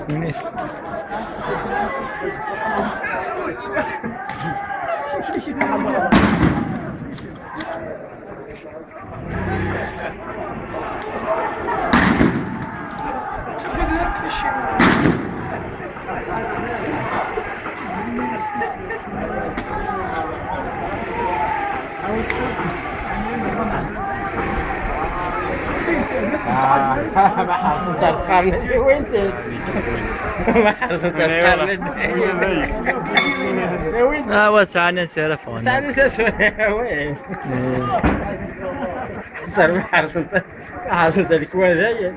Neyse. ما حصلت تذكر وين ما حصلت تذكر وين وسع ننسى فون وسع ننسى وين ترى ما حصلت لك وين